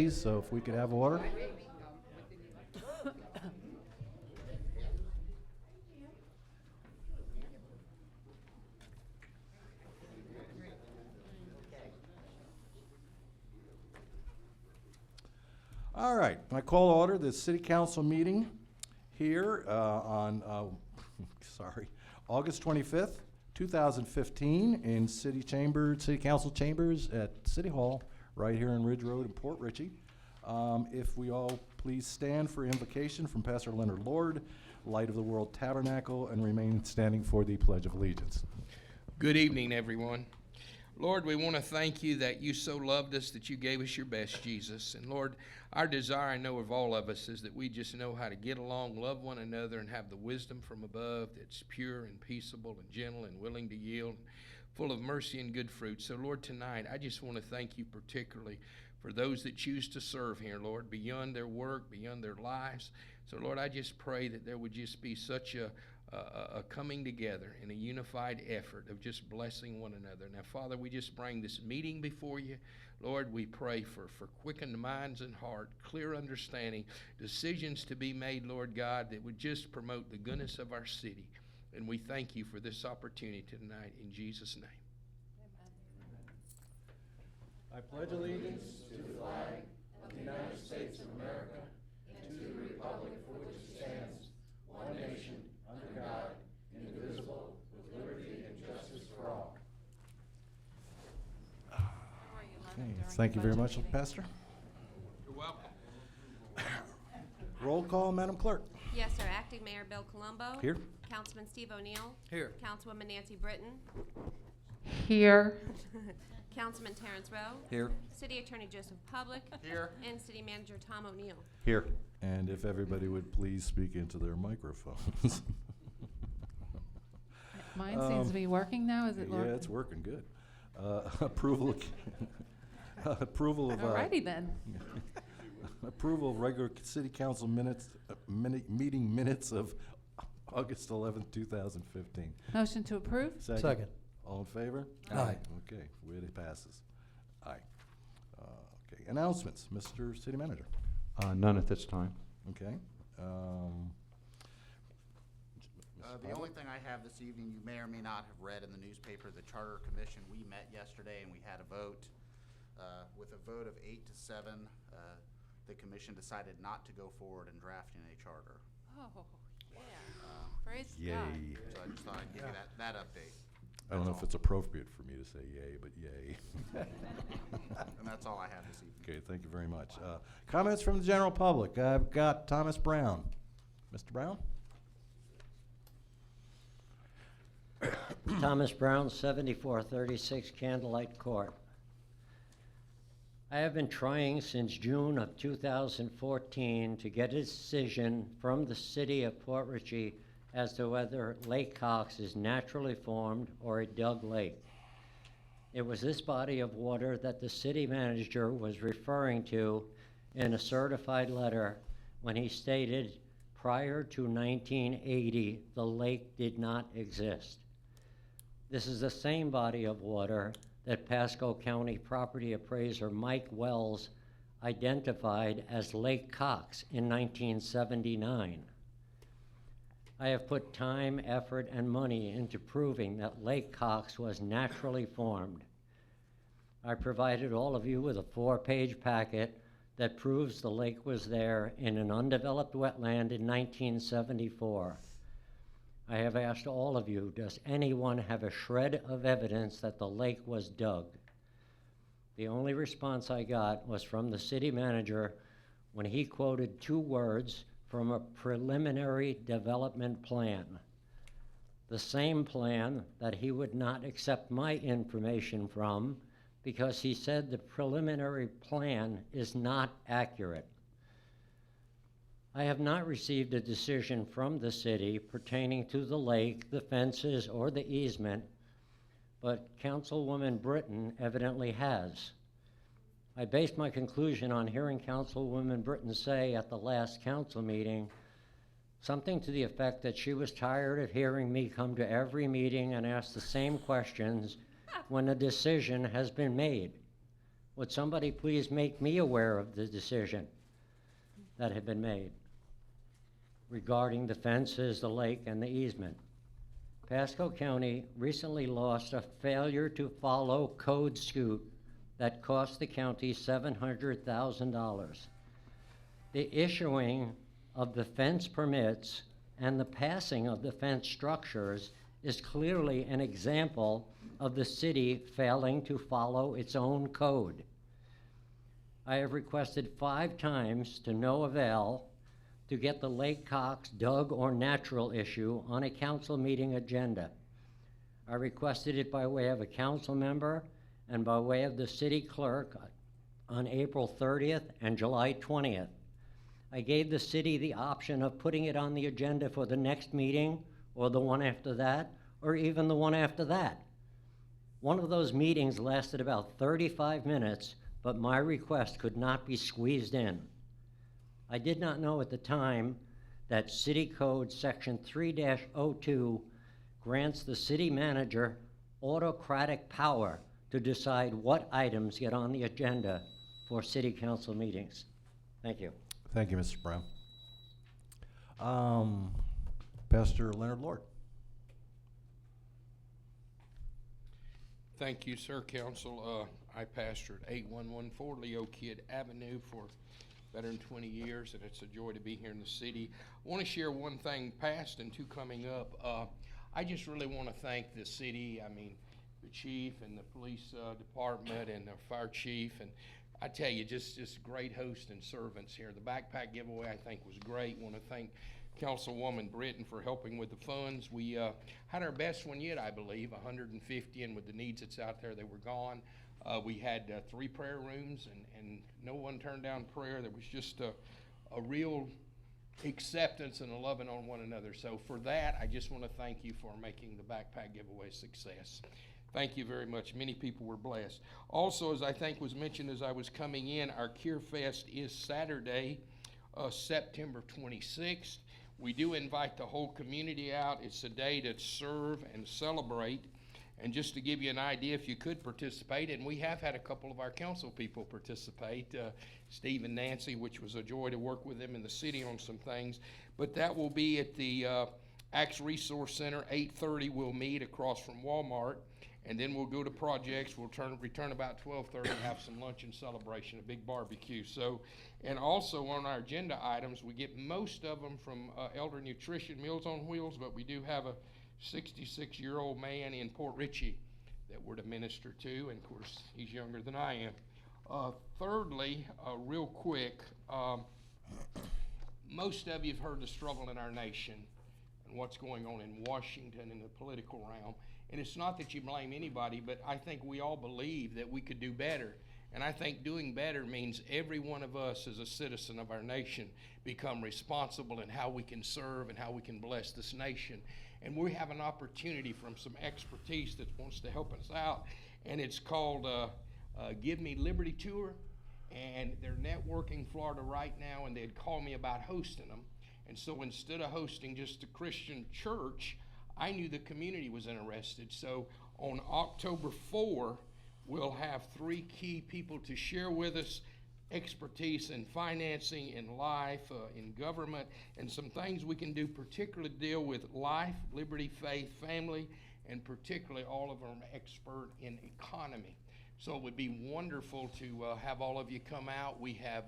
So if we could have order. All right, I call to order the city council meeting here on August 25th, 2015 in city council chambers at City Hall right here in Ridge Road in Port Richey. If we all please stand for invocation from Pastor Leonard Lord, Light of the World Tabernacle, and remain standing for the Pledge of Allegiance. Good evening, everyone. Lord, we want to thank you that you so loved us that you gave us your best, Jesus. And Lord, our desire, I know of all of us, is that we just know how to get along, love one another, and have the wisdom from above that's pure and peaceable and gentle and willing to yield, full of mercy and good fruit. So Lord, tonight, I just want to thank you particularly for those that choose to serve here, Lord, beyond their work, beyond their lives. So Lord, I just pray that there would just be such a coming together in a unified effort of just blessing one another. Now, Father, we just bring this meeting before you. Lord, we pray for quickened minds and heart, clear understanding, decisions to be made, Lord God, that would just promote the goodness of our city. And we thank you for this opportunity tonight in Jesus' name. I pledge allegiance to the flag of the United States of America and to the republic for which it stands, one nation, under God, indivisible, with liberty and justice for all. Okay, thank you very much, Pastor. You're welcome. Roll call, Madam Clerk. Yes, sir. Acting Mayor Bill Colombo. Here. Councilman Steve O'Neill. Here. Councilwoman Nancy Britton. Here. Councilman Terrence Rowe. Here. City Attorney Joseph Public. Here. And City Manager Tom O'Neill. Here. And if everybody would please speak into their microphones. Mine seems to be working now. Is it? Yeah, it's working good. Approval of Alrighty then. approval of regular city council minutes, meeting minutes of August 11th, 2015. Motion to approve. Second. All in favor? Aye. Okay, it passes. Aye. Okay, announcements, Mr. City Manager. None at this time. Okay. The only thing I have this evening, you may or may not have read in the newspaper, the Charter Commission, we met yesterday and we had a vote. With a vote of 8 to 7, the commission decided not to go forward in drafting a charter. Oh, yeah. Praise Yay. God. So I just thought I'd give you that update. I don't know if it's appropriate for me to say yay, but yay. And that's all I have this evening. Okay, thank you very much. Comments from the general public. I've got Thomas Brown. Mr. Brown? Thomas Brown, 7436 Candlelight Court. I have been trying since June of 2014 to get a decision from the city of Port Richey as to whether Lake Cox is naturally formed or a dug lake. It was this body of water that the city manager was referring to in a certified letter when he stated prior to 1980 the lake did not exist. This is the same body of water that Pasco County property appraiser Mike Wells identified as Lake Cox in 1979. I have put time, effort, and money into proving that Lake Cox was naturally formed. I provided all of you with a 4-page packet that proves the lake was there in an undeveloped wetland in 1974. I have asked all of you, does anyone have a shred of evidence that the lake was dug? The only response I got was from the city manager when he quoted 2 words from a preliminary development plan. The same plan that he would not accept my information from because he said the preliminary plan is not accurate. I have not received a decision from the city pertaining to the lake, the fences, or the easement, but Councilwoman Britton evidently has. I based my conclusion on hearing Councilwoman Britton say at the last council meeting something to the effect that she was tired of hearing me come to every meeting and ask the same questions when a decision has been made. Would somebody please make me aware of the decision that had been made regarding the fences, the lake, and the easement? Pasco County recently lost a failure to follow code suit that cost the county $700,000. The issuing of the fence permits and the passing of the fence structures is clearly an example of the city failing to follow its own code. I have requested 5 times to no avail to get the Lake Cox Doug or natural issue on a council meeting agenda. I requested it by way of a council member and by way of the city clerk on April 30th and July 20th. I gave the city the option of putting it on the agenda for the next meeting or the one after that, or even the one after that. One of those meetings lasted about 35 minutes, but my request could not be squeezed in. I did not know at the time that City Code Section 3-02 grants the city manager autocratic power to decide what items get on the agenda for city council meetings. Thank you. Thank you, Mr. Brown. Pastor Leonard Lord. Thank you, sir, council. I pastored 8114 Leo Kidd Avenue for better than 20 years, and it's a joy to be here in the city. I want to share one thing past and 2 coming up. I just really want to thank the city, the chief and the police department and the fire chief, and I tell you, just great hosts and servants here. The backpack giveaway, I think, was great. Want to thank Councilwoman Britton for helping with the funds. We had our best one yet, I believe, 150, and with the needs that's out there, they were gone. We had 3 prayer rooms, and no one turned down prayer. There was just a real acceptance and a loving on one another. So for that, I just want to thank you for making the backpack giveaway a success. Thank you very much. Many people were blessed. Also, as I think was mentioned as I was coming in, our Cure Fest is Saturday, September 26th. We do invite the whole community out. It's a day to serve and celebrate. And just to give you an idea, if you could participate, and we have had a couple of our council people participate, Steve and Nancy, which was a joy to work with them in the city on some things. But that will be at the Axe Resource Center, 8:30. We'll meet across from Walmart. And then we'll go to projects. We'll return about 12:30, have some lunch and celebration, a big barbecue. So, and also on our agenda items, we get most of them from Elder Nutrition, Meals on Wheels, but we do have a 66-year-old man in Port Richey that we're to minister to, and of course, he's younger than I am. Thirdly, real quick, most of you have heard the struggle in our nation and what's going on in Washington in the political realm. And it's not that you blame anybody, but I think we all believe that we could do better. And I think doing better means every one of us as a citizen of our nation become responsible in how we can serve and how we can bless this nation. And we have an opportunity from some expertise that wants to help us out. And it's called Give Me Liberty Tour. And they're networking Florida right now, and they'd call me about hosting them. And so instead of hosting just a Christian church, I knew the community was interested. So on October 4, we'll have 3 key people to share with us expertise in financing, in life, in government, and some things we can do, particularly deal with life, liberty, faith, family, and particularly all of them expert in economy. So it would be wonderful to have all of you come out. We have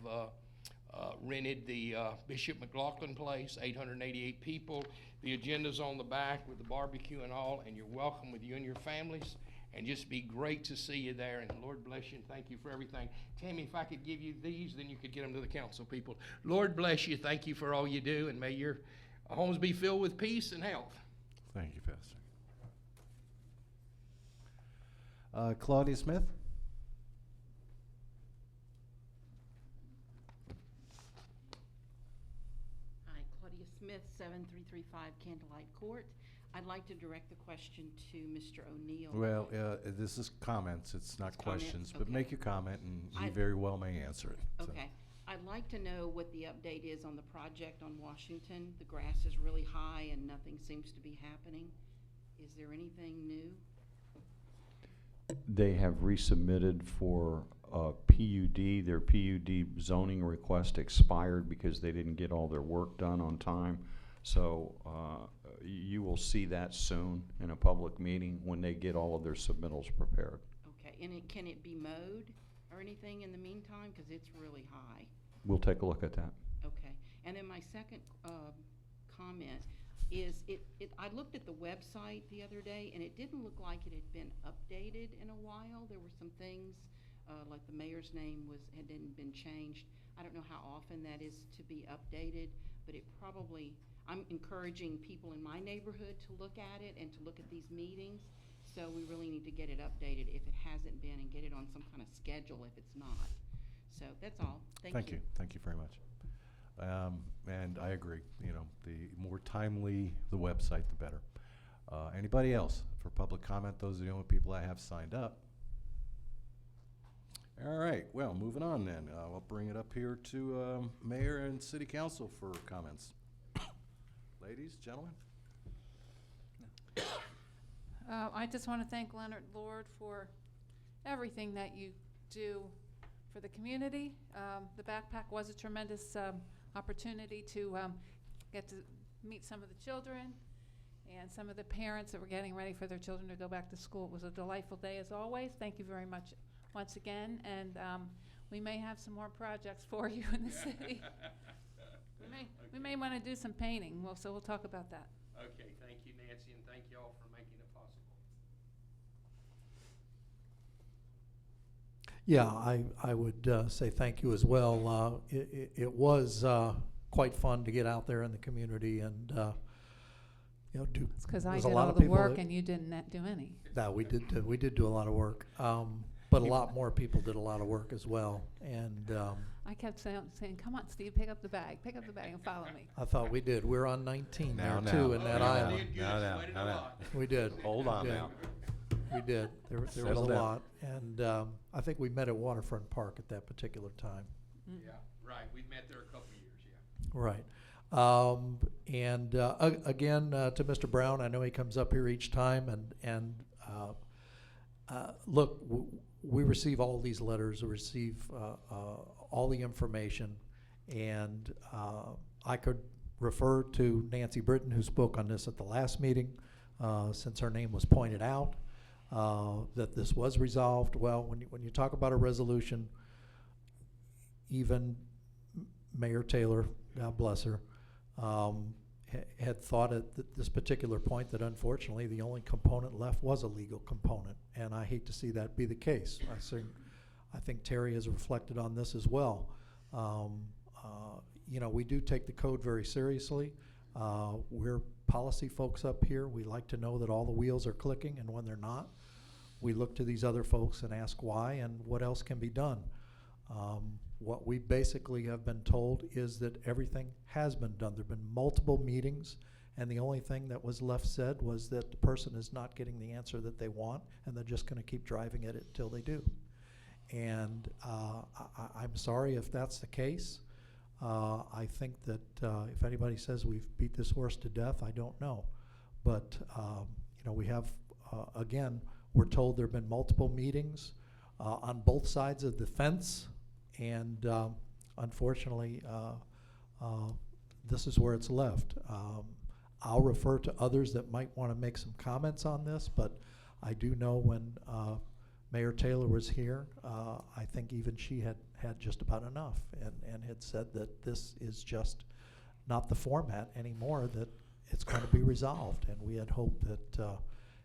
rented the Bishop McLaughlin place, 888 people. The agenda's on the back with the barbecue and all, and you're welcome with you and your families. And just be great to see you there, and Lord bless you, and thank you for everything. Tammy, if I could give you these, then you could get them to the council people. Lord bless you, thank you for all you do, and may your homes be filled with peace and health. Thank you, Pastor. Claudia Smith. Hi, Claudia Smith, 7335 Candlelight Court. I'd like to direct the question to Mr. O'Neill. Well, this is comments, it's not It's comments, questions, but okay. make your comment and he I- very well may answer it. So. Okay. I'd like to know what the update is on the project on Washington. The grass is really high and nothing seems to be happening. Is there anything new? They have resubmitted for a PUD. Their PUD zoning request expired because they didn't get all their work done on time. So you will see that soon in a public meeting when they get all of their submittals prepared. Okay, and can it be mowed or anything in the meantime? Because it's really high. We'll take a look at that. Okay, and then my second comment is I looked at the website the other day, and it didn't look like it had been updated in a while. There were some things, like the mayor's name hadn't been changed. I don't know how often that is to be updated, but it probably, I'm encouraging people in my neighborhood to look at it and to look at these meetings. So we really need to get it updated if it hasn't been, and get it on some kind of schedule if it's not. So that's all. Thank you. Thank you very much. And I agree, you know, the more timely the website, the better. Anybody else for public comment? Those are the only people I have signed up. All right, well, moving on then. I'll bring it up here to Mayor and City Council for comments. Ladies, gentlemen? I just want to thank Leonard Lord for everything that you do for the community. The backpack was a tremendous opportunity to get to meet some of the children and some of the parents that were getting ready for their children to go back to school. It was a delightful day as always. Thank you very much once again, and we may have some more projects for you in the city. We may want to do some painting, so we'll talk about that. Okay, thank you, Nancy, and thank you all for making it possible. Yeah, I would say thank you as well. It was quite fun to get out there in the community and you know, do. It's because I there's did a lot all of the people work that- and you didn't do any. No, we did do a lot of work, but a lot more people did a lot of work as well. And I kept saying, come on, Steve, pick up the bag and follow me. I thought we did. We're on 19 Now, there too now. in that Now, island. Did good, now, sweated now, a now. lot. We did. Hold on Yeah. now. We did. There was Settle a down. lot, and I think we met at Waterfront Park at that particular time. Yeah, right, we've met there a couple years, yeah. Right. And again, to Mr. Brown, I know he comes up here each time, and look, we receive all these letters, we receive all the information, and I could refer to Nancy Britton, who spoke on this at the last meeting, since her name was pointed out, that this was resolved. Well, when you talk about a resolution, even Mayor Taylor, God bless her, had thought at this particular point that unfortunately the only component left was a legal component, and I hate to see that be the case. I think Terry has reflected on this as well. You know, we do take the code very seriously. We're policy folks up here. We like to know that all the wheels are clicking, and when they're not, we look to these other folks and ask why and what else can be done. What we basically have been told is that everything has been done. There have been multiple meetings, and the only thing that was left said was that the person is not getting the answer that they want, and they're just gonna keep driving at it until they do. And I'm sorry if that's the case. I think that if anybody says we've beat this horse to death, I don't know. But you know, we have, again, we're told there have been multiple meetings on both sides of the fence. And unfortunately, this is where it's left. I'll refer to others that might want to make some comments on this, but I do know when Mayor Taylor was here, I think even she had just about enough and had said that this is just not the format anymore, that it's going to be resolved. And we had hoped that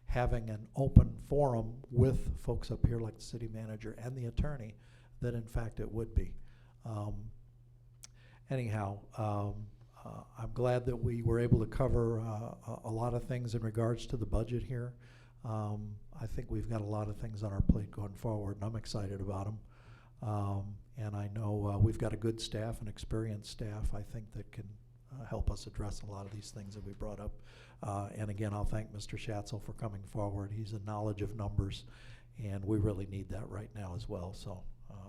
having an open forum with folks up here like the city manager and the attorney, that in fact it would be. Anyhow, I'm glad that we were able to cover a lot of things in regards to the budget here. I think we've got a lot of things on our plate going forward, and I'm excited about them. And I know we've got a good staff and experienced staff, I think, that can help us address a lot of these things that we brought up. And again, I'll thank Mr. Schatzel for coming forward. He's a knowledge of numbers, and we really need that right now as well. So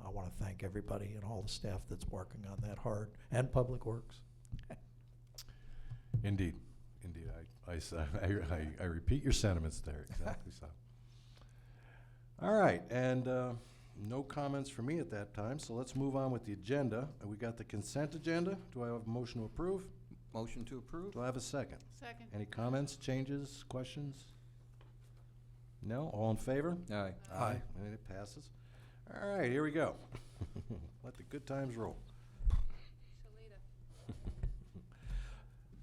I want to thank everybody and all the staff that's working on that hard, and Public Works. Indeed. I repeat your sentiments there, exactly so. All right, and No comments from me at that time, so let's move on with the agenda. We got the consent agenda. Do I have a motion to approve? Motion to approve? Do I have a second? Second. Any comments, changes, questions? No? All in favor? Aye. Aye. And it passes. All right, here we go. Let the good times roll.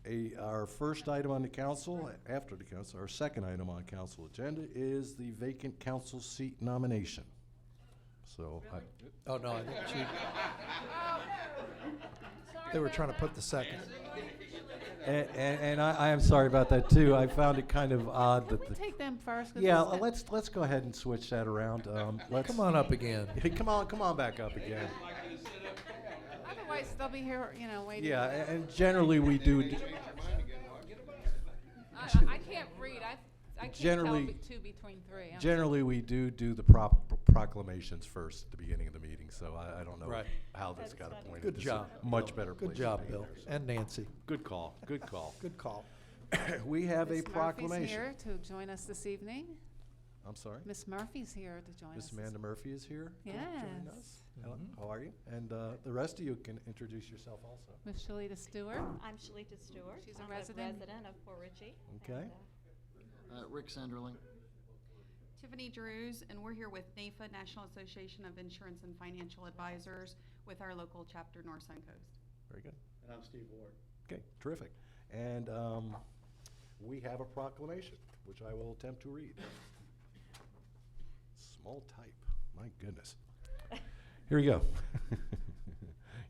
Shalita. Our first item on the council, after the council, our second item on council agenda is the vacant council seat nomination. So, Oh, no, I think she, they were trying to put the second. and I am sorry about that too. I found it kind of odd that Can the. we take them first? 'Cause Yeah, this- let's go ahead and switch that around. Let's. Come on up again. Come on back up again. Otherwise, they'll be here, you know, waiting. Yeah, and generally we do. I can't read. I can't Generally- tell two between three. I'm Generally, we do the proclamations first at the beginning of the meeting, so I don't know Right. how this got appointed. Good This is a job. Much better place Good to job, be Bill, there, so. and Nancy. Good call, good call. Good call. We have a Miss Murphy's proclamation. here to join us this evening. I'm sorry? Miss Murphy's here to join us. Miss this- Amanda Murphy is here to join us. Yes. Hello, how are you? And the rest of you can introduce yourself also. Miss Shalita Stewart. I'm Shalita Stewart. She's a I'm resident. of Port Richey. Okay. And, Rick Sanderling. Tiffany Drews, and we're here with NAFA, National Association of Insurance and Financial Advisors, with our local chapter, North Suncoast. Very good. And I'm Steve Ward. Okay, terrific. And we have a proclamation, which I will attempt to read. Small type, my goodness. Here we go.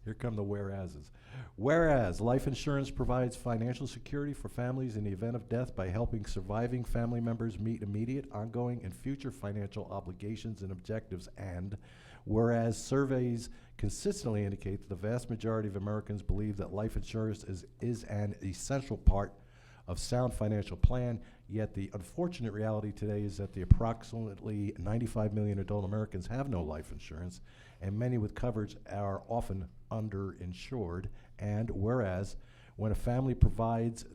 Here come the whereases. Whereas life insurance provides financial security for families in the event of death by helping surviving family members meet immediate, ongoing, and future financial obligations and objectives, and whereas surveys consistently indicate that the vast majority of Americans believe that life insurance is an essential part of sound financial plan, yet the unfortunate reality today is that the approximately 95 million adult Americans have no life insurance, and many with coverage are often underinsured. And whereas when a family provider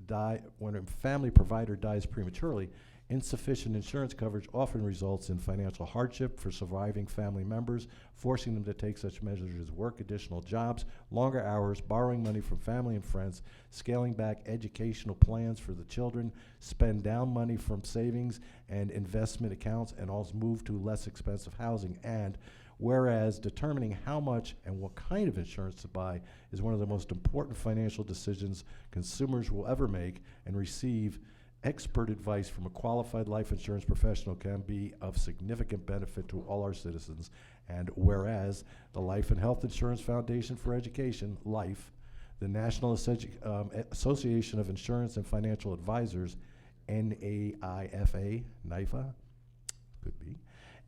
dies prematurely, insufficient insurance coverage often results in financial hardship for surviving family members, forcing them to take such measures as work additional jobs, longer hours, borrowing money from family and friends, scaling back educational plans for the children, spend down money from savings and investment accounts, and also move to less expensive housing. And whereas determining how much and what kind of insurance to buy is one of the most important financial decisions consumers will ever make, and receive expert advice from a qualified life insurance professional can be of significant benefit to all our citizens. And whereas the Life and Health Insurance Foundation for Education, LIFE, the National Association of Insurance and Financial Advisors, NAIFA, NIFA, could be,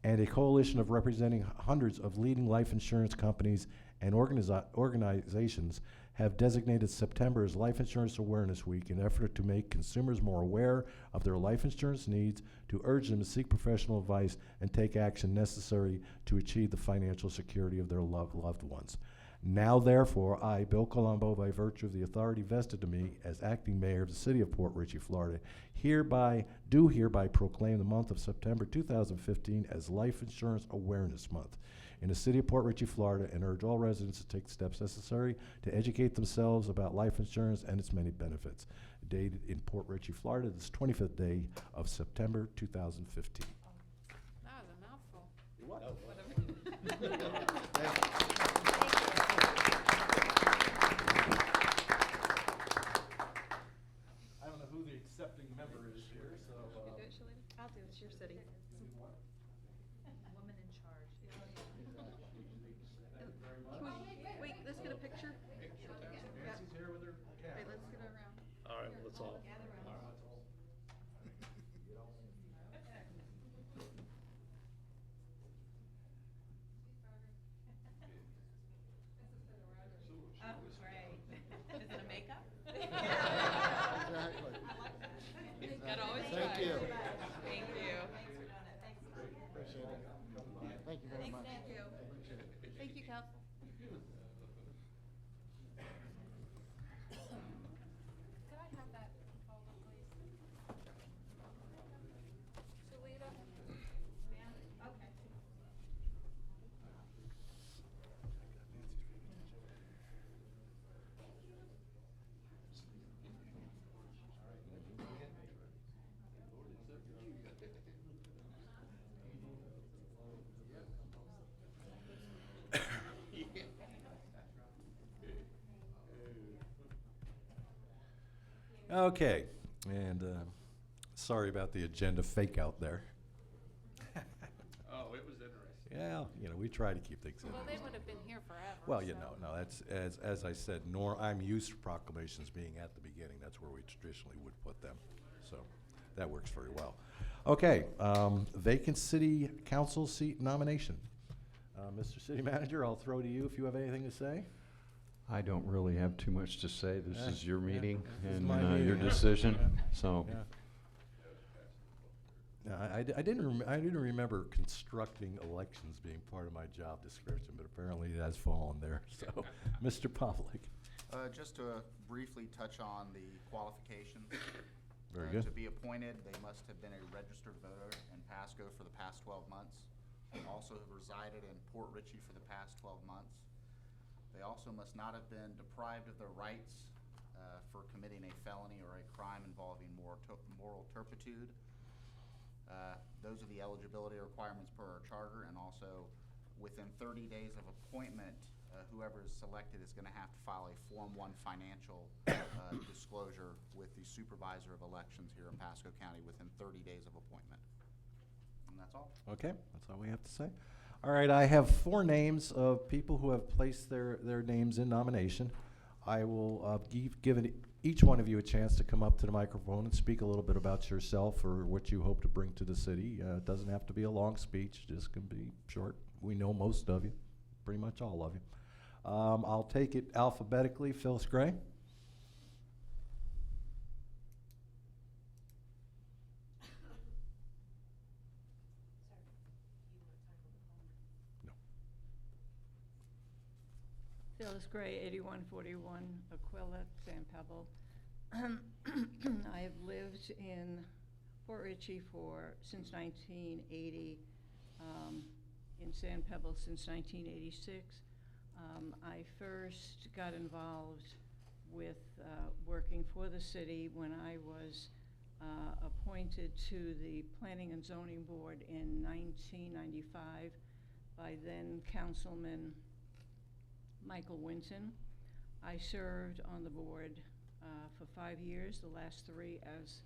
and a coalition of representing hundreds of leading life insurance companies and organizations have designated September as Life Insurance Awareness Week in an effort to make consumers more aware of their life insurance needs, to urge them to seek professional advice and take action necessary to achieve the financial security of their loved ones. Now, therefore, I, Bill Colombo, by virtue of the authority vested to me as acting mayor of the city of Port Richey, Florida, hereby proclaim the month of September 2015 as Life Insurance Awareness Month in the city of Port Richey, Florida, and urge all residents to take steps necessary to educate themselves about life insurance and its many benefits. Dated in Port Richey, Florida, this 25th day of September 2015. That was a mouthful. I don't know who the accepting member is here, so. I'll do it, it's your city. Woman in charge. Wait, let's get a picture. Nancy's here with her Okay, camera. let's get around. All right, let's all. Oh, great. Is it a makeup? Exactly. Gotta always Thank try. you. Thank you. Appreciate it. Thank you very much. Thank you. Thank you, Council. Could I have that folder, please? Shalita? Okay, and sorry about the agenda fake out there. Oh, it was interesting. Yeah, we try to keep things in. Well, they would have been here forever. Well, so. no, that's, as I said, I'm used to proclamations being at the beginning. That's where we traditionally would put them. So that works very well. Okay, vacant city council seat nomination. Mr. City Manager, I'll throw to you if you have anything to say. I don't really have too much to say. This is your meeting This is and my your meeting. decision, so. Yeah. No, I didn't remember constructing elections being part of my job description, but apparently it has fallen there. So, Mr. Pavlik. Just to briefly touch on the qualifications. Very good. To be appointed, they must have been a registered voter in Pasco for the past 12 months. Also have resided in Port Richey for the past 12 months. They also must not have been deprived of their rights for committing a felony or a crime involving moral turpitude. Those are the eligibility requirements per our charter, and also within 30 days of appointment, whoever is selected is going to have to file a Form 1 financial disclosure with the supervisor of elections here in Pasco County within 30 days of appointment. And that's all. Okay, that's all we have to say. All right, I have 4 names of people who have placed their names in nomination. I will give each one of you a chance to come up to the microphone and speak a little bit about yourself or what you hope to bring to the city. It doesn't have to be a long speech, just can be short. We know most of you, pretty much all of you. I'll take it alphabetically. Phyllis Gray. Phyllis Gray, 8141 Aquila, San Pablo. I have lived in Port Richey since 1980, in San Pablo since 1986. I first got involved with working for the city when I was appointed to the Planning and Zoning Board in 1995 by then Councilman Michael Winton. I served on the board for 5 years, the last 3 as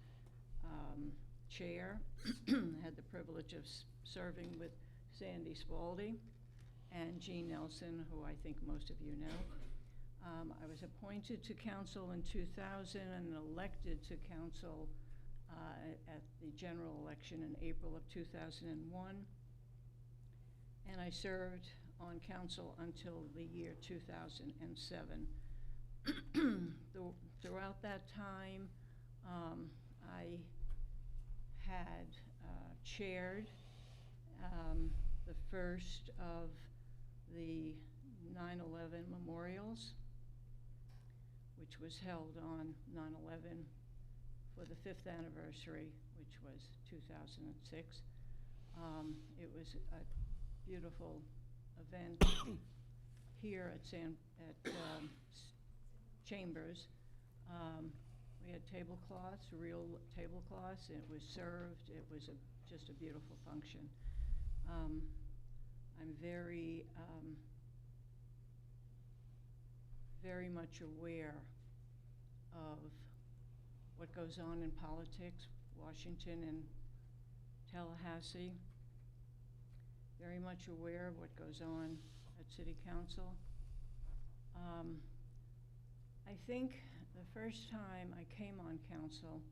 chair. Had the privilege of serving with Sandy Spalding and Jean Nelson, who I think most of you know. I was appointed to council in 2000 and elected to council at the general election in April of 2001. And I served on council until the year 2007. Throughout that time, I had chaired the first of the 9/11 memorials, which was held on 9/11 for the 5th anniversary, which was 2006. It was a beautiful event here at Chambers. We had tablecloths, real tablecloths, and it was served. It was just a beautiful function. I'm very much aware of what goes on in politics, Washington and Tallahassee. Very much aware of what goes on at City Council. I think the first time I came on council,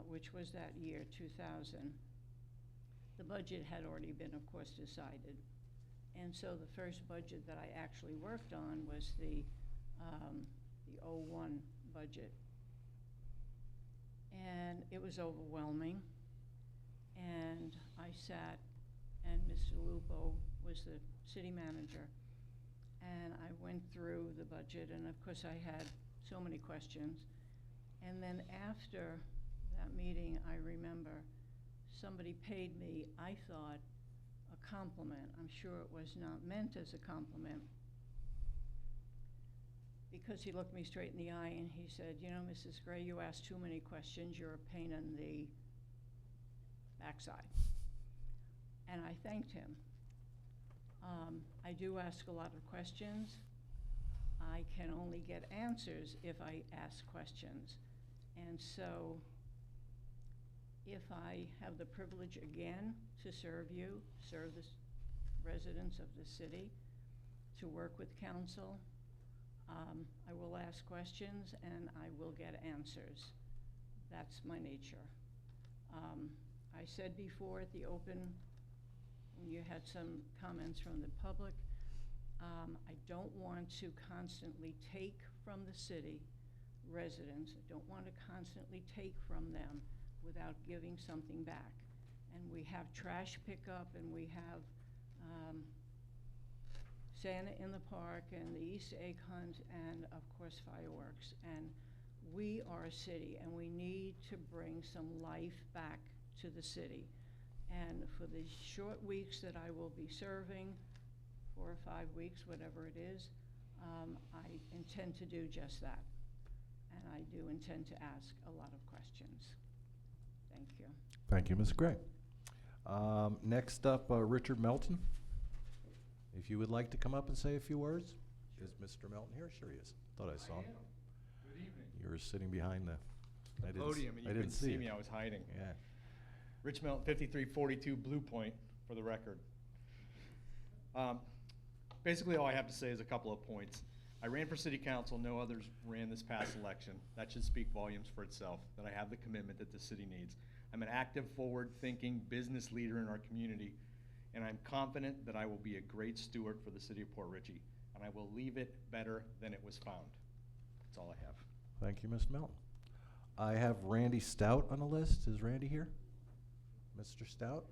which was that year, 2000, the budget had already been, of course, decided. And so the first budget that I actually worked on was the 01 budget. And it was overwhelming. And I sat, and Mr. Lupo was the city manager. And I went through the budget, and of course I had so many questions. And then after that meeting, I remember somebody paid me, I thought, a compliment. I'm sure it was not meant as a compliment, because he looked me straight in the eye and he said, you know, Mrs. Gray, you ask too many questions. You're a pain in the backside. And I thanked him. I do ask a lot of questions. I can only get answers if I ask questions. And so if I have the privilege again to serve you, serve the residents of the city, to work with council, I will ask questions and I will get answers. That's my nature. I said before at the open, when you had some comments from the public, I don't want to constantly take from the city residents. I don't want to constantly take from them without giving something back. And we have trash pickup, and we have Santa in the park, and the Easter egg hunt, and of course fireworks. And we are a city, and we need to bring some life back to the city. And for the short weeks that I will be serving, 4 or 5 weeks, whatever it is, I intend to do just that. And I do intend to ask a lot of questions. Thank you. Thank you, Ms. Gray. Next up, Richard Melton. If you would like to come up and say a few words. Is Mr. Melton here? Sure he is. Thought I saw him. Good evening. You were sitting behind the Podium, and you couldn't see me, I was hiding. Yeah. Rich Melton, 5342 Blue Point, for the record. Basically, all I have to say is a couple of points. I ran for city council, no others ran this past election. That should speak volumes for itself, that I have the commitment that the city needs. I'm an active, forward-thinking business leader in our community, and I'm confident that I will be a great steward for the city of Port Richey, and I will leave it better than it was found. That's all I have. Thank you, Mr. Melton. I have Randy Stout on the list. Is Randy here? Mr. Stout?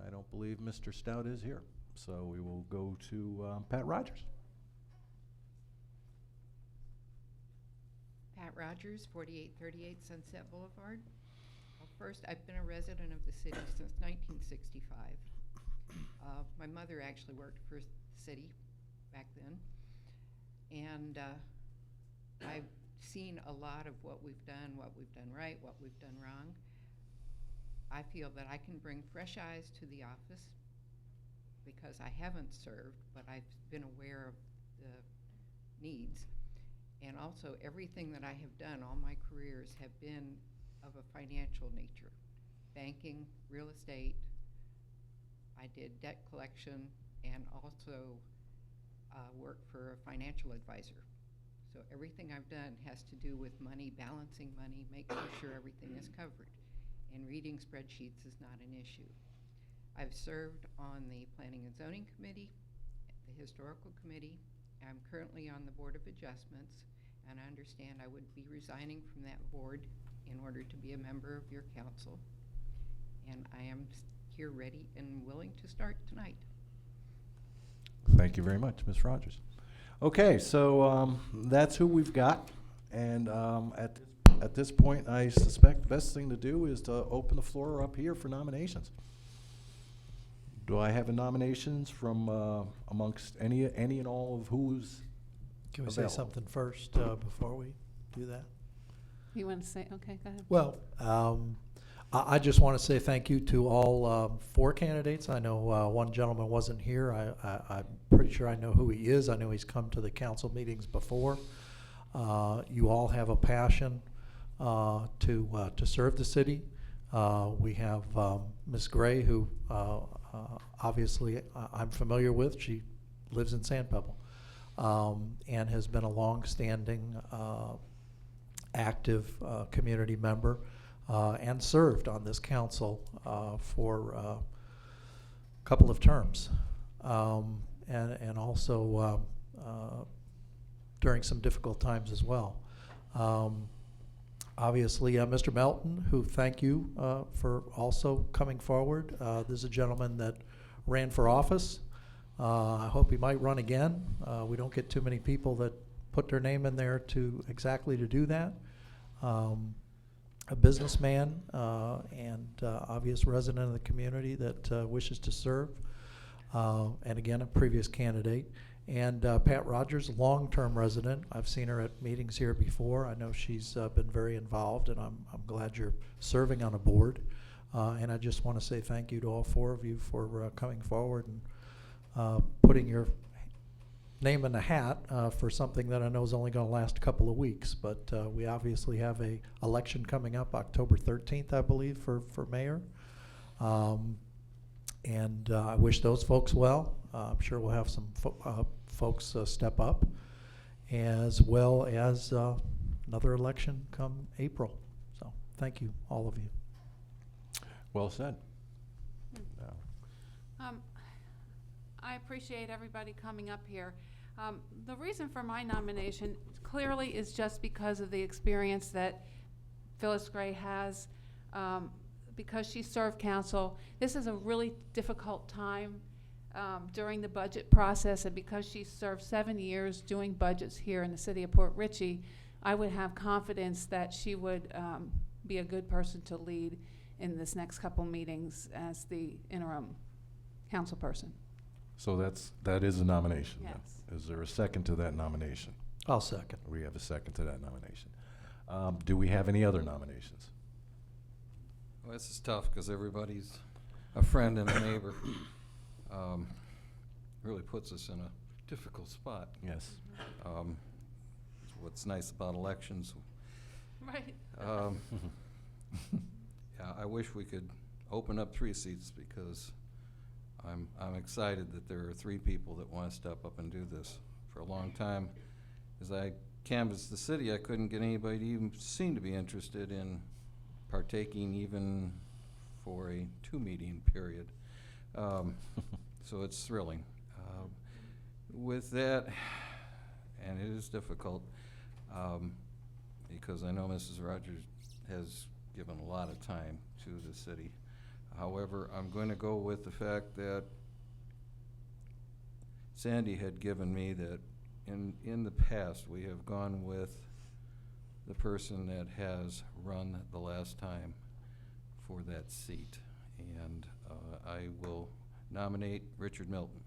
I don't believe Mr. Stout is here. So we will go to Pat Rogers. Pat Rogers, 4838 Sunset Boulevard. Well, first, I've been a resident of the city since 1965. My mother actually worked for the city back then. And I've seen a lot of what we've done right, what we've done wrong. I feel that I can bring fresh eyes to the office because I haven't served, but I've been aware of the needs. And also everything that I have done, all my careers have been of a financial nature. Banking, real estate, I did debt collection, and also worked for a financial advisor. So everything I've done has to do with money, balancing money, making sure everything is covered. And reading spreadsheets is not an issue. I've served on the Planning and Zoning Committee, the Historical Committee. I'm currently on the Board of Adjustments, and I understand I would be resigning from that board in order to be a member of your council. And I am here ready and willing to start tonight. Thank you very much, Ms. Rogers. Okay, so that's who we've got. And at this point, I suspect the best thing to do is to open the floor up here for nominations. Do I have a nominations from amongst any and all of who's Can we available? say something first before we do that? You want to say, okay, go ahead. Well, I just want to say thank you to all 4 candidates. I know one gentleman wasn't here. I'm pretty sure I know who he is. I know he's come to the council meetings before. You all have a passion to serve the city. We have Ms. Gray, who obviously I'm familiar with. She lives in Sand Pebble and has been a long-standing active community member and served on this council for a couple of terms, and also during some difficult times as well. Obviously, Mr. Melton, who thank you for also coming forward. This is a gentleman that ran for office. I hope he might run again. We don't get too many people that put their name in there to exactly to do that. A businessman and obvious resident of the community that wishes to serve, and again, a previous candidate. And Pat Rogers, long-term resident. I've seen her at meetings here before. I know she's been very involved, and I'm glad you're serving on a board. And I just want to say thank you to all 4 of you for coming forward and putting your name in the hat for something that I know is only going to last a couple of weeks. But we obviously have a election coming up October 13th, I believe, for mayor. And I wish those folks well. I'm sure we'll have some folks step up, as well as another election come April. So thank you, all of you. Well said. I appreciate everybody coming up here. The reason for my nomination clearly is just because of the experience that Phyllis Gray has, because she served council. This is a really difficult time during the budget process, and because she served 7 years doing budgets here in the city of Port Richey, I would have confidence that she would be a good person to lead in this next couple meetings as the interim council person. So that is a nomination. then. Yes. Is there a second to that nomination? I'll second. We have a second to that nomination. Do we have any other nominations? Well, this is tough because everybody's a friend and a neighbor. Really puts us in a difficult spot. Yes. What's nice about elections. Right. Yeah, I wish we could open up 3 seats because I'm excited that there are 3 people that want to step up and do this. For a long time, as I canvassed the city, I couldn't get anybody to even seem to be interested in partaking even for a 2-meeting period. So it's thrilling. With that, and it is difficult, because I know Mrs. Rogers has given a lot of time to the city. However, I'm going to go with the fact that Sandy had given me that in the past, we have gone with the person that has run the last time for that seat. And I will nominate Richard Milton.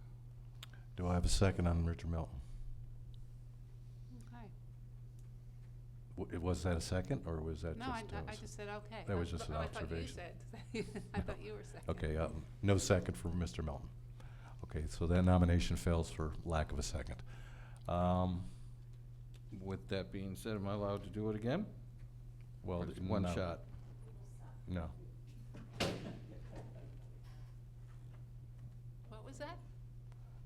Do I have a second on Richard Milton? Okay. Was that a second, or was that No, just? I just said okay. That was just an I observation. thought you said. I thought you were second. Okay, no second for Mr. Milton. Okay, so that nomination fails for lack of a second. With that being said, am I allowed to do it again? Well, Or just one no. shot? No. What was that?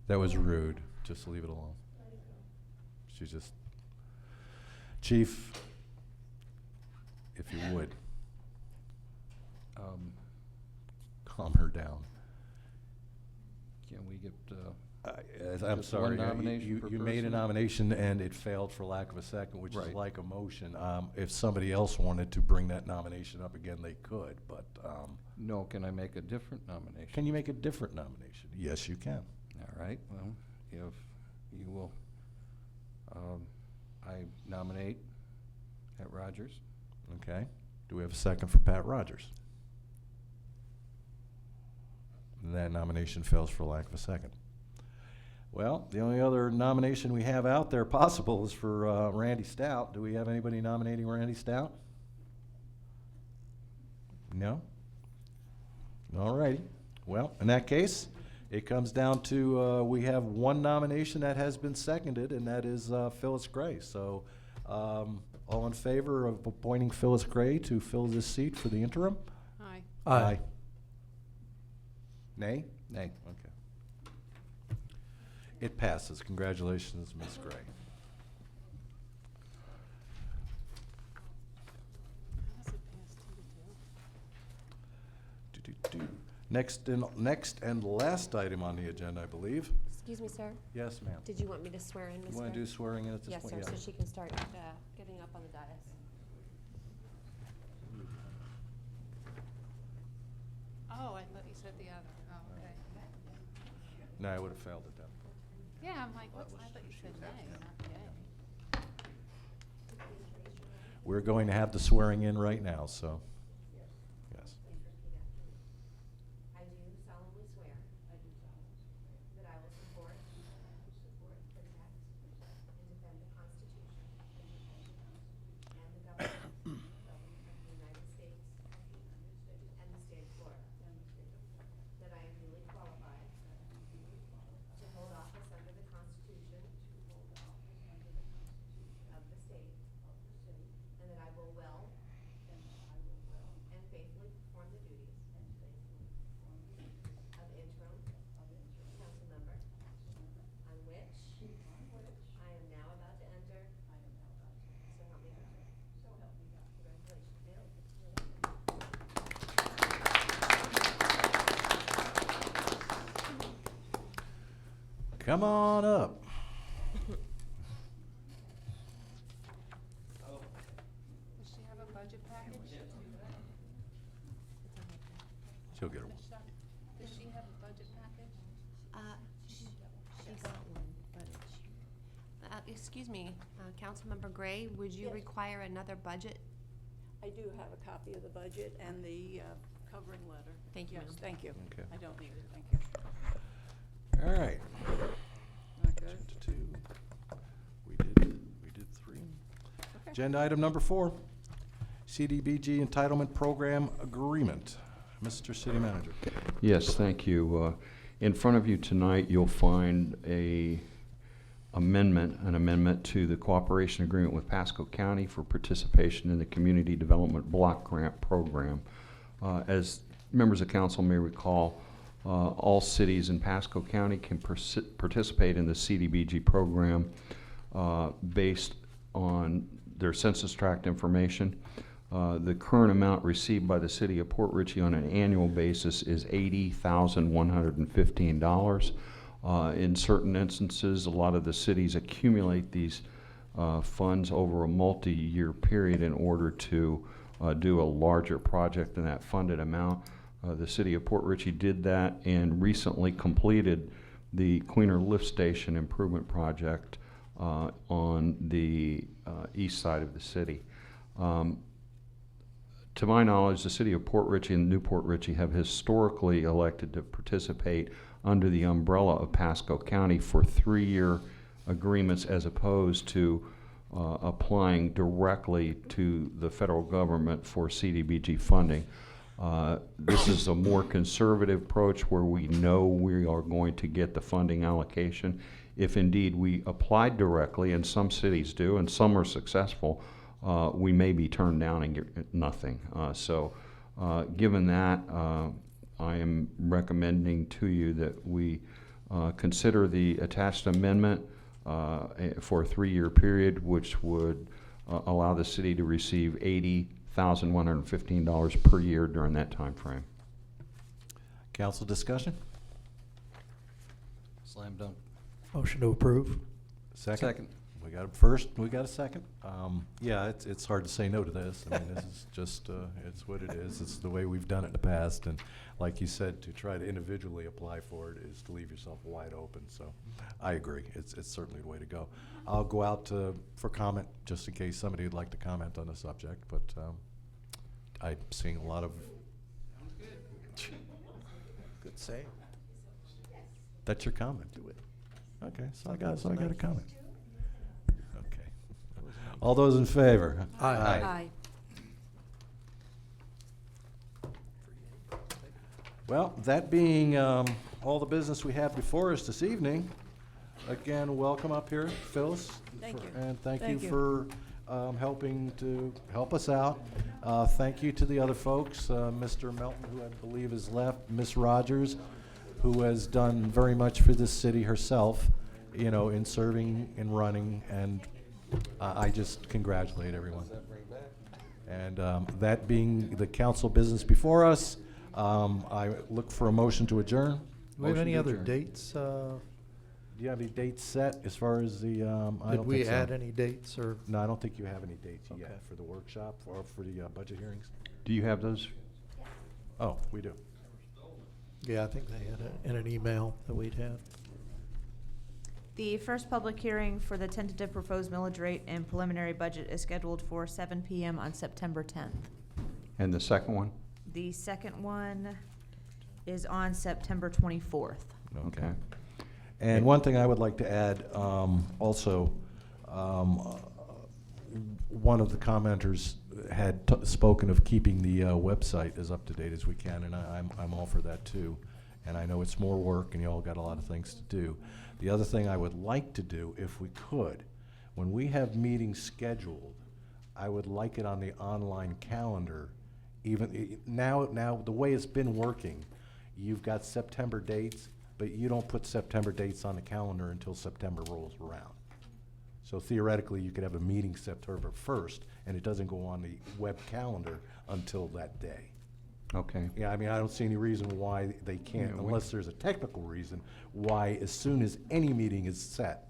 That was rude. Just leave it alone. She's just, Chief, if you would, calm her down. Can we get, I'm just sorry, one nomination you per made a person? nomination and it failed for lack of a second, which is Right. like a motion. If somebody else wanted to bring that nomination up again, they could, but no, can I make a different nomination? can you make a different nomination? Yes, you can. All right, well, if you will, I nominate Pat Rogers. Okay. Do we have a second for Pat Rogers? And that nomination fails for lack of a second. Well, the only other nomination we have out there possible is for Randy Stout. Do we have anybody nominating Randy Stout? No? All righty. Well, in that case, it comes down to we have one nomination that has been seconded, and that is Phyllis Gray. So all in favor of appointing Phyllis Gray to fill this seat for the interim? Aye. Aye. Nay? Nay. Okay. It passes. Congratulations, Ms. Gray. Do-do-do. Next and last item on the agenda, I believe. Excuse me, sir. Yes, ma'am. Did you want me to swear in, Ms. You want to Gray? do swearing in at this Yes, point? sir, so she can start getting up on the dais. Oh, I thought you said the other. Oh, okay. No, I would have failed at that point. Yeah, I'm like, what's, I thought you said nay, not yay. We're going to have the swearing in right now, so, yes. I do solemnly swear. That I will support. Protect. And defend the Constitution. And the government. Of the United States. And the state of Florida. That I am duly qualified. To hold office under the Constitution. Come on up. Does she have a budget package? She'll get her. Does she have a budget package? She got one, but, excuse me, Councilmember Gray, would you Yes. require another budget? I do have a copy of the budget and the covering letter. Thank you, Yes, ma'am. thank you. Okay. I don't need it, thank you. All right. Not good? Two. We did three. Okay. Agenda item number 4, CDBG Entitlement Program Agreement. Mr. City Manager. Yes, thank you. In front of you tonight, you'll find an amendment to the cooperation agreement with Pasco County for participation in the Community Development Block Grant Program. As members of council may recall, all cities in Pasco County can participate in the CDBG program based on their census tract information. The current amount received by the city of Port Richey on an annual basis is $80,115. In certain instances, a lot of the cities accumulate these funds over a multi-year period in order to do a larger project than that funded amount. The city of Port Richey did that and recently completed the Cleaner Lift Station Improvement Project on the east side of the city. To my knowledge, the city of Port Richey and New Port Richey have historically elected to participate under the umbrella of Pasco County for 3-year agreements as opposed to applying directly to the federal government for CDBG funding. This is a more conservative approach where we know we are going to get the funding allocation. If indeed we applied directly, and some cities do, and some are successful, we may be turned down and get nothing. Given that, I am recommending to you that we consider the attached amendment for a 3-year period, which would allow the city to receive $80,115 per year during that time frame. Council discussion? Slam dunk. Motion to approve. Second? We got a first, we got a second. Yeah, it's hard to say no to this. I mean, this is just, it's what it is. It's the way we've done it in the past. And like you said, to try to individually apply for it is to leave yourself wide open. So I agree. It's certainly the way to go. I'll go out for comment just in case somebody would like to comment on the subject. But I'm seeing a lot of. Good save. That's your comment. Do it. Okay, so I got a comment. Okay. All those in favor? Aye. Well, that being all the business we have before us this evening, again, welcome up here, Phyllis. Thank you. And thank you Thank you. for helping to help us out. Thank you to the other folks, Mr. Melton, who I believe is left, Miss Rogers, who has done very much for this city herself, you know, in serving and running, and I just congratulate everyone. And that being the council business before us, I look for a motion to adjourn. Do we have Motion any to other adjourn. dates? Do you have any dates set as far as the, I Did don't we think so. add any dates or? No, I don't think you have any dates Okay. yet for the workshop or for the budget hearings. Do you have those? Oh, we do. Yeah, I think they had it in an email that we'd had. The first public hearing for the tentative proposed millage rate and preliminary budget is scheduled for 7 p.m. on September 10th. And the second one? The second one is on September 24th. Okay. And one thing I would like to add, also, one of the commenters had spoken of keeping the website as up to date as we can, and I'm all for that too. And I know it's more work, and you all got a lot of things to do. The other thing I would like to do, if we could, when we have meetings scheduled, I would like it on the online calendar. Even now, the way it's been working, you've got September dates, but you don't put September dates on the calendar until September rolls around. So theoretically, you could have a meeting September 1st, and it doesn't go on the web calendar until that day. Okay. Yeah, I mean, I don't see any reason why they can't, Yeah, we- unless there's a technical reason, why as soon as any meeting is set,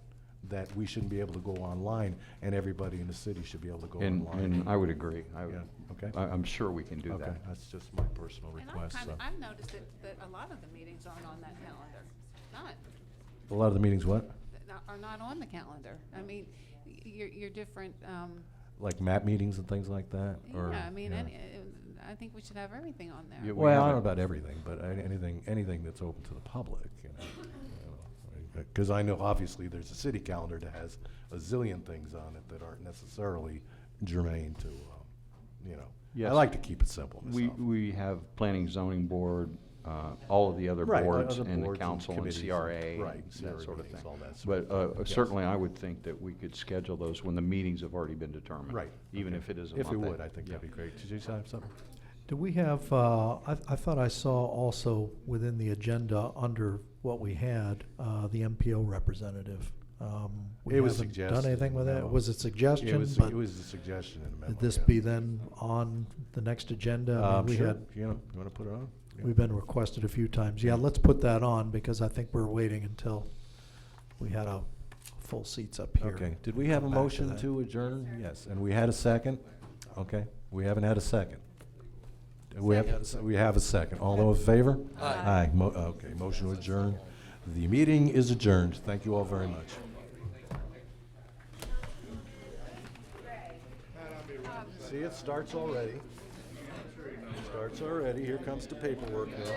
that we shouldn't be able to go online, and everybody in the city should be able to go And online. I would agree. Yeah, okay. I'm sure we can do Okay, that. that's just my personal And request, so. I've noticed that a lot of the meetings aren't on that calendar. Not, A lot of the meetings, what? are not on the calendar. I mean, your different, Like map meetings and things like that, or? yeah, I mean, yeah. I think we should have everything on there. Yeah, we Well, I don't know haven't- about everything, but anything that's open to the public, you know. Because I know obviously there's a city calendar that has a zillion things on it that aren't necessarily germane to, you know. I Yes. like to keep it simple myself. We have planning, zoning board, all of the other Right, boards other and the boards and council and committees and- CRA, right, and CRA that sort of meetings, thing. all that sort But of thing. Yes. certainly, I would think that we could schedule those when the meetings have already been determined. Right. Even okay. if it is a If month. it ahead. would, I think that'd be Yeah. great. Did you have something? Do we have, I thought I saw also within the agenda, under what we had, the MPO representative. We It was haven't suggested done anything with in the that? memo. Was it suggestion? It was but a suggestion in the memo. Would this yeah. be then on the next agenda? I mean, we Sure, had, you want to put it on? Yeah. we've been requested a few times. Yeah, let's put that on, because I think we're waiting until we had a full seats up here. Okay, did we have a Come back to motion that. to adjourn? Yes, and we had a second? Okay, we haven't had a second. We have a second. All those in favor? Aye. Okay, motion to adjourn. The meeting is adjourned. Thank you all very much. See, it starts already. Starts already. Here comes the paperwork now.